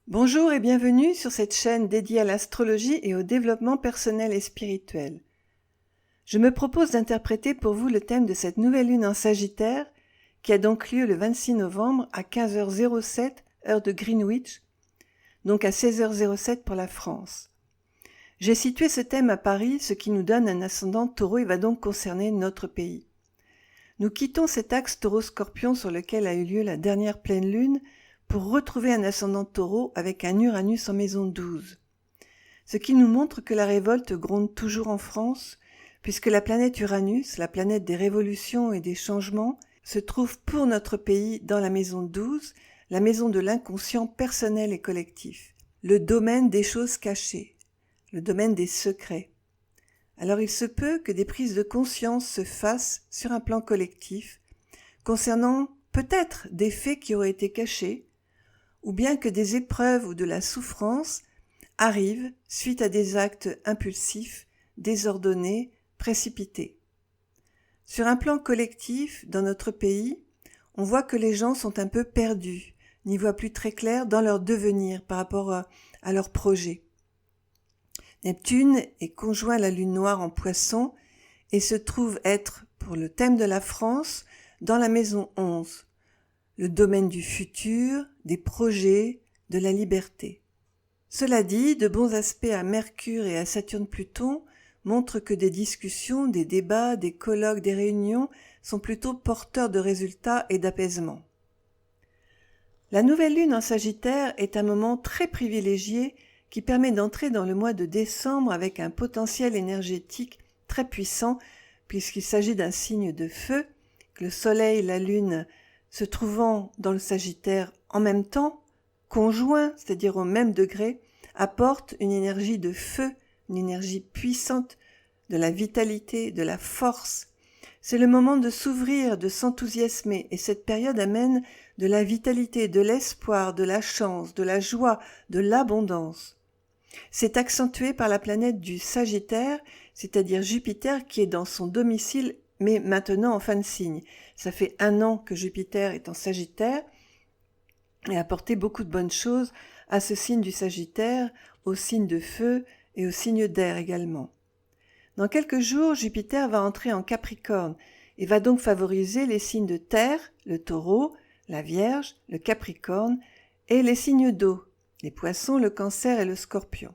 Bonjour et bienvenue sur cette chaîne dédiée à l'astrologie et au développement personnel et spirituel. Je me propose d'interpréter pour vous le thème de cette nouvelle lune en Sagittaire qui a donc lieu le 26 novembre à 15h07 heure de Greenwich, donc à 16h07 pour la France. J'ai situé ce thème à Paris, ce qui nous donne un ascendant Taureau et va donc concerner notre pays. Nous quittons cet axe Taureau-Scorpion sur lequel a eu lieu la dernière pleine lune pour retrouver un ascendant Taureau avec un Uranus en maison 12. Ce qui nous montre que la révolte gronde toujours en France, puisque la planète Uranus, la planète des révolutions et des changements, se trouve pour notre pays dans la maison 12, la maison de l'inconscient personnel et collectif, le domaine des choses cachées, le domaine des secrets. Alors il se peut que des prises de conscience se fassent sur un plan collectif, concernant peut-être des faits qui auraient été cachés, ou bien que des épreuves ou de la souffrance arrivent suite à des actes impulsifs, désordonnés, précipités. Sur un plan collectif, dans notre pays, on voit que les gens sont un peu perdus, n'y voient plus très clair dans leur devenir par rapport à leurs projets. Neptune est conjoint à la lune noire en Poisson et se trouve être, pour le thème de la France, dans la maison 11, le domaine du futur, des projets, de la liberté. Cela dit, de bons aspects à Mercure et à Saturne-Pluton montrent que des discussions, des débats, des colloques, des réunions sont plutôt porteurs de résultats et d'apaisement. La nouvelle lune en Sagittaire est un moment très privilégié qui permet d'entrer dans le mois de décembre avec un potentiel énergétique très puissant puisqu'il s'agit d'un signe de feu, que le Soleil et la Lune se trouvant dans le Sagittaire en même temps, conjoints, c'est-à-dire au même degré, apportent une énergie de feu, une énergie puissante, de la vitalité, de la force. C'est le moment de s'ouvrir, de s'enthousiasmer, et cette période amène de la vitalité, de l'espoir, de la chance, de la joie, de l'abondance. C'est accentué par la planète du Sagittaire, c'est-à-dire Jupiter qui est dans son domicile, mais maintenant en fin de signe. Ça fait 1 an que Jupiter est en Sagittaire et a apporté beaucoup de bonnes choses à ce signe du Sagittaire, au signe de feu et au signe d'air également. Dans quelques jours, Jupiter va entrer en Capricorne et va donc favoriser les signes de terre, le Taureau, la Vierge, le Capricorne et les signes d'eau, les Poissons, le Cancer et le Scorpion.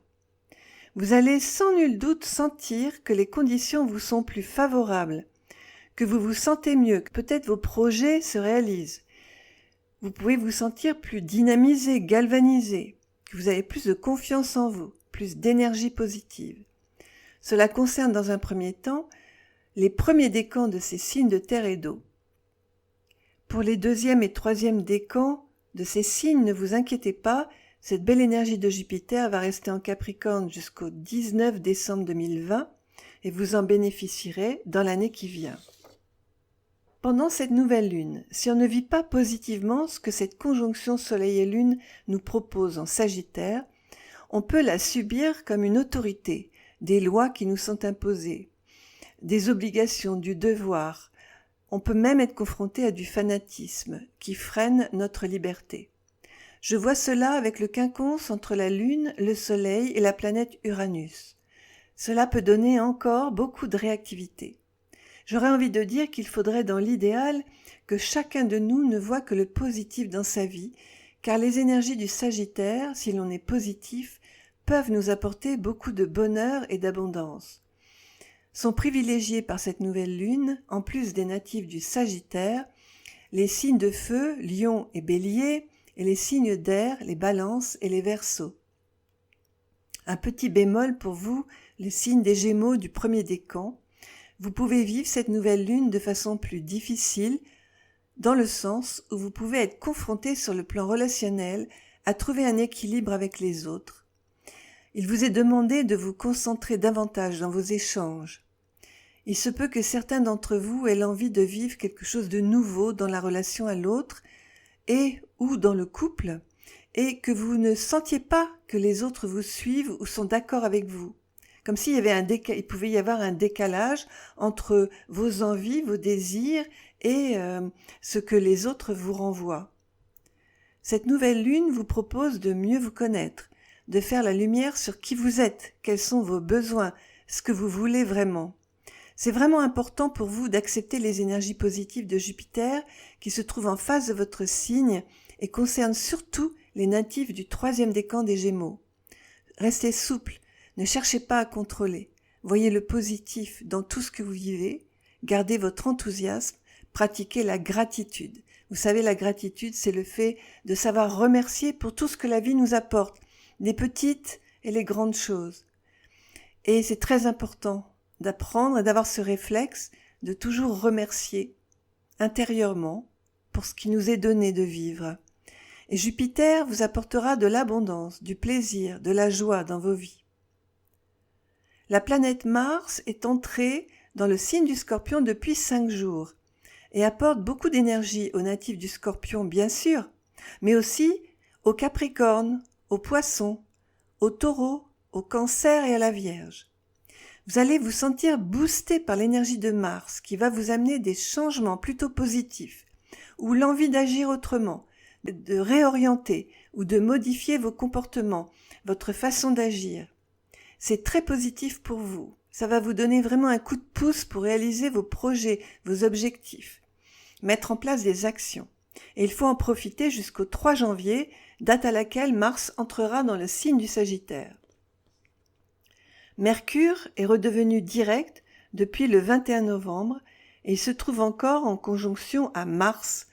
Vous allez sans nul doute sentir que les conditions vous sont plus favorables, que vous vous sentez mieux, que peut-être vos projets se réalisent. Vous pouvez vous sentir plus dynamisé, galvanisé, que vous avez plus de confiance en vous, plus d'énergie positive. Cela concerne dans un premier temps les premiers décans de ces signes de terre et d'eau. Pour les 2e et 3e décans de ces signes, ne vous inquiétez pas, cette belle énergie de Jupiter va rester en Capricorne jusqu'au 19 décembre 2020 et vous en bénéficierez dans l'année qui vient. Pendant cette nouvelle lune, si on ne vit pas positivement ce que cette conjonction Soleil et Lune nous propose en Sagittaire, on peut la subir comme une autorité, des lois qui nous sont imposées, des obligations, du devoir. On peut même être confronté à du fanatisme qui freine notre liberté. Je vois cela avec le quinconce entre la Lune, le Soleil et la planète Uranus. Cela peut donner encore beaucoup de réactivité. J'aurais envie de dire qu'il faudrait dans l'idéal que chacun de nous ne voit que le positif dans sa vie, car les énergies du Sagittaire, si l'on est positif, peuvent nous apporter beaucoup de bonheur et d'abondance. Sont privilégiés par cette nouvelle lune, en plus des natifs du Sagittaire, les signes de feu, Lion et Bélier, et les signes d'air, les Balances et les Verseaux. Un petit bémol pour vous, les signes des Gémeaux du premier décan. Vous pouvez vivre cette nouvelle lune de façon plus difficile, dans le sens où vous pouvez être confronté sur le plan relationnel à trouver un équilibre avec les autres. Il vous est demandé de vous concentrer davantage dans vos échanges. Il se peut que certains d'entre vous aient l'envie de vivre quelque chose de nouveau dans la relation à l'autre et ou dans le couple, et que vous ne sentiez pas que les autres vous suivent ou sont d'accord avec vous. Comme s'il y avait il pouvait y avoir un décalage entre vos envies, vos désirs et ce que les autres vous renvoient. Cette nouvelle lune vous propose de mieux vous connaître, de faire la lumière sur qui vous êtes, quels sont vos besoins, ce que vous voulez vraiment. C'est vraiment important pour vous d'accepter les énergies positives de Jupiter qui se trouvent en face de votre signe et concernent surtout les natifs du 3e décan des Gémeaux. Restez souple, ne cherchez pas à contrôler. Voyez le positif dans tout ce que vous vivez, gardez votre enthousiasme, pratiquez la gratitude. Vous savez, la gratitude, c'est le fait de savoir remercier pour tout ce que la vie nous apporte, les petites et les grandes choses. Et c'est très important d'apprendre et d'avoir ce réflexe de toujours remercier intérieurement pour ce qui nous est donné de vivre. Et Jupiter vous apportera de l'abondance, du plaisir, de la joie dans vos vies. La planète Mars est entrée dans le signe du Scorpion depuis 5 jours et apporte beaucoup d'énergie aux natifs du Scorpion, bien sûr, mais aussi aux Capricornes, aux Poissons, aux Taureaux, aux Cancers et à la Vierge. Vous allez vous sentir boosté par l'énergie de Mars qui va vous amener des changements plutôt positifs ou l'envie d'agir autrement, de réorienter ou de modifier vos comportements, votre façon d'agir. C'est très positif pour vous. Ça va vous donner vraiment un coup de pouce pour réaliser vos projets, vos objectifs, mettre en place des actions. Et il faut en profiter jusqu'au 3 janvier, date à laquelle Mars entrera dans le signe du Sagittaire. Mercure est redevenu direct depuis le 21 novembre et il se trouve encore en conjonction à Mars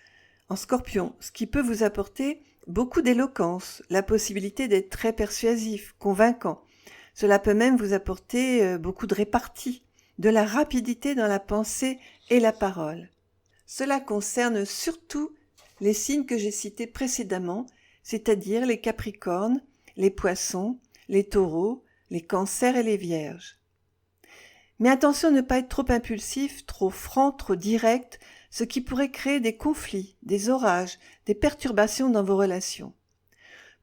en Scorpion, ce qui peut vous apporter beaucoup d'éloquence, la possibilité d'être très persuasif, convaincant. Cela peut même vous apporter beaucoup de répartie, de la rapidité dans la pensée et la parole. Cela concerne surtout les signes que j'ai cités précédemment, c'est-à-dire les Capricornes, les Poissons, les Taureaux, les Cancers et les Vierges. Mais attention à ne pas être trop impulsif, trop franc, trop direct, ce qui pourrait créer des conflits, des orages, des perturbations dans vos relations.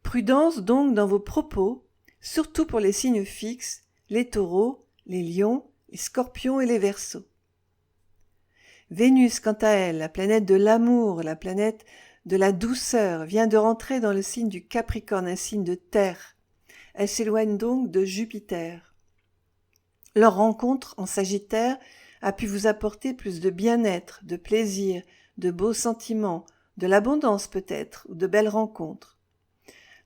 Prudence donc dans vos propos, surtout pour les signes fixes, les Taureaux, les Lions, les Scorpions et les Verseaux. Vénus, quant à elle, la planète de l'amour, la planète de la douceur, vient de rentrer dans le signe du Capricorne, un signe de terre. Elle s'éloigne donc de Jupiter. Leur rencontre en Sagittaire a pu vous apporter plus de bien-être, de plaisir, de beaux sentiments, de l'abondance peut-être, ou de belles rencontres.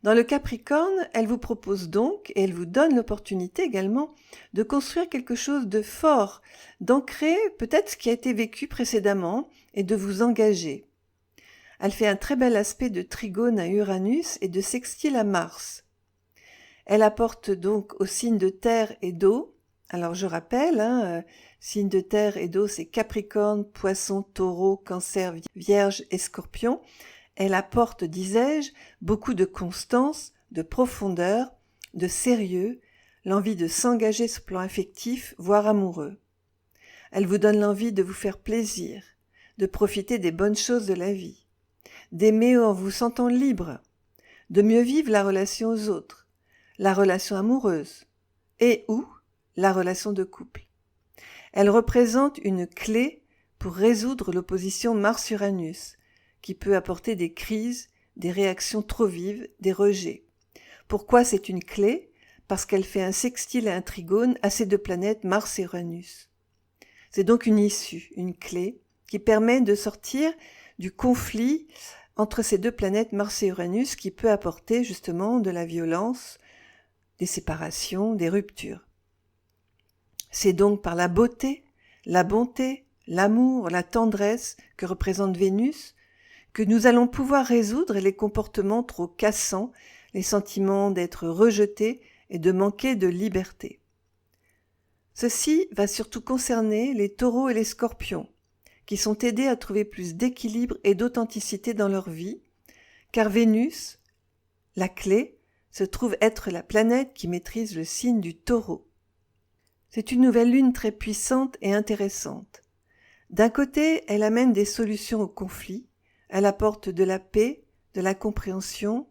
Dans le Capricorne, elle vous propose donc, et elle vous donne l'opportunité également, de construire quelque chose de fort, d'ancrer peut-être ce qui a été vécu précédemment et de vous engager. Elle fait un très bel aspect de trigone à Uranus et de sextile à Mars. Elle apporte donc aux signes de terre et d'eau. Alors je rappelle, signes de terre et d'eau, c'est Capricorne, Poisson, Taureau, Cancer, Vierge et Scorpion. Elle apporte, disais-je, beaucoup de constance, de profondeur, de sérieux, l'envie de s'engager sur le plan affectif, voire amoureux. Elle vous donne l'envie de vous faire plaisir, de profiter des bonnes choses de la vie, d'aimer en vous sentant libre, de mieux vivre la relation aux autres, la relation amoureuse et ou la relation de couple. Elle représente une clé pour résoudre l'opposition Mars-Uranus, qui peut apporter des crises, des réactions trop vives, des rejets. Pourquoi c'est une clé ? Parce qu'elle fait un sextile et un trigone à ces deux planètes Mars et Uranus. C'est donc une issue, une clé, qui permet de sortir du conflit entre ces deux planètes Mars et Uranus qui peut apporter justement de la violence, des séparations, des ruptures. C'est donc par la beauté, la bonté, l'amour, la tendresse que représente Vénus que nous allons pouvoir résoudre les comportements trop cassants, les sentiments d'être rejetés et de manquer de liberté. Ceci va surtout concerner les Taureaux et les Scorpions, qui sont aidés à trouver plus d'équilibre et d'authenticité dans leur vie, car Vénus, la clé, se trouve être la planète qui maîtrise le signe du Taureau. C'est une nouvelle lune très puissante et intéressante. D'un côté, elle amène des solutions aux conflits, elle apporte de la paix, de la compréhension,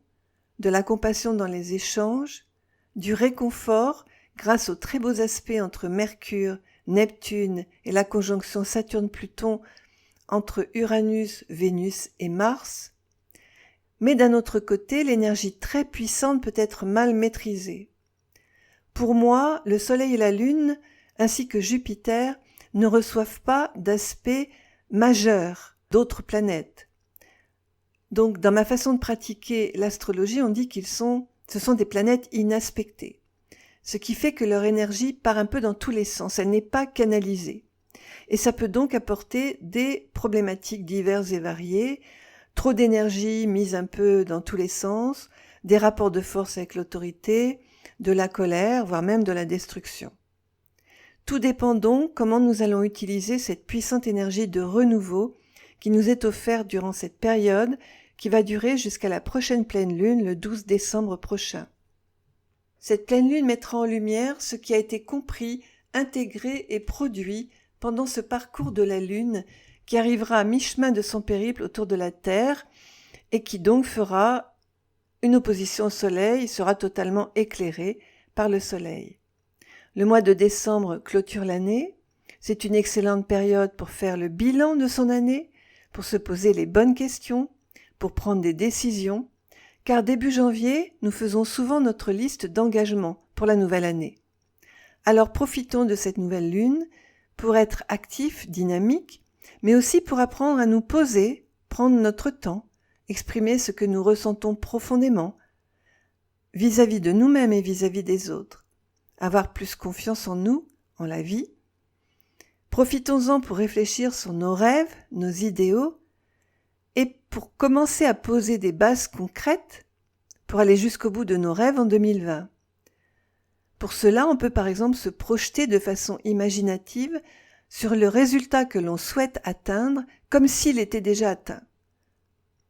de la compassion dans les échanges, du réconfort grâce aux très beaux aspects entre Mercure, Neptune et la conjonction Saturne-Pluton entre Uranus, Vénus et Mars. Mais d'un autre côté, l'énergie très puissante peut être mal maîtrisée. Pour moi, le Soleil et la Lune, ainsi que Jupiter, ne reçoivent pas d'aspect majeur d'autres planètes. Donc, dans ma façon de pratiquer l'astrologie, on dit ce sont des planètes inaspectées. Ce qui fait que leur énergie part un peu dans tous les sens, elle n'est pas canalisée. Et ça peut donc apporter des problématiques diverses et variées, trop d'énergie mise un peu dans tous les sens, des rapports de force avec l'autorité, de la colère, voire même de la destruction. Tout dépend donc comment nous allons utiliser cette puissante énergie de renouveau qui nous est offerte durant cette période qui va durer jusqu'à la prochaine pleine lune le 12 décembre prochain. Cette pleine lune mettra en lumière ce qui a été compris, intégré et produit pendant ce parcours de la lune qui arrivera à mi-chemin de son périple autour de la Terre et qui donc fera une opposition au Soleil, sera totalement éclairé par le Soleil. Le mois de décembre clôture l'année. C'est une excellente période pour faire le bilan de son année, pour se poser les bonnes questions, pour prendre des décisions, car début janvier, nous faisons souvent notre liste d'engagements pour la nouvelle année. Alors profitons de cette nouvelle lune pour être actifs, dynamiques, mais aussi pour apprendre à nous poser, prendre notre temps, exprimer ce que nous ressentons profondément, vis-à-vis de nous-mêmes et vis-à-vis des autres, avoir plus confiance en nous, en la vie. Profitons-en pour réfléchir sur nos rêves, nos idéaux, et pour commencer à poser des bases concrètes pour aller jusqu'au bout de nos rêves en 2020. Pour cela, on peut par exemple se projeter de façon imaginative sur le résultat que l'on souhaite atteindre comme s'il était déjà atteint.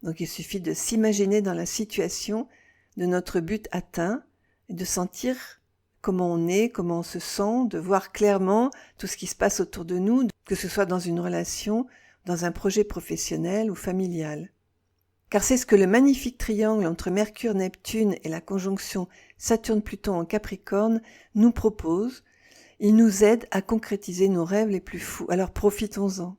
Donc il suffit de s'imaginer dans la situation de notre but atteint et de sentir comment on est, comment on se sent, de voir clairement tout ce qui se passe autour de nous, que ce soit dans une relation, dans un projet professionnel ou familial. Car c'est ce que le magnifique triangle entre Mercure, Neptune et la conjonction Saturne-Pluton en Capricorne nous propose. Il nous aide à concrétiser nos rêves les plus fous. Alors profitons-en.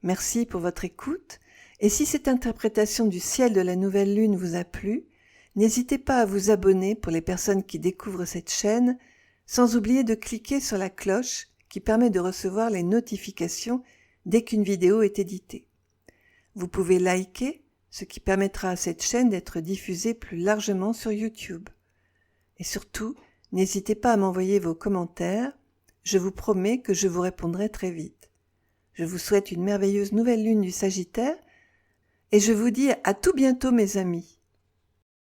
Merci pour votre écoute. Et si cette interprétation du ciel de la nouvelle lune vous a plu, n'hésitez pas à vous abonner pour les personnes qui découvrent cette chaîne, sans oublier de cliquer sur la cloche qui permet de recevoir les notifications dès qu'une vidéo est éditée. Vous pouvez liker, ce qui permettra à cette chaîne d'être diffusée plus largement sur YouTube. Et surtout, n'hésitez pas à m'envoyer vos commentaires, je vous promets que je vous répondrai très vite. Je vous souhaite une merveilleuse nouvelle lune du Sagittaire et je vous dis à tout bientôt mes amis.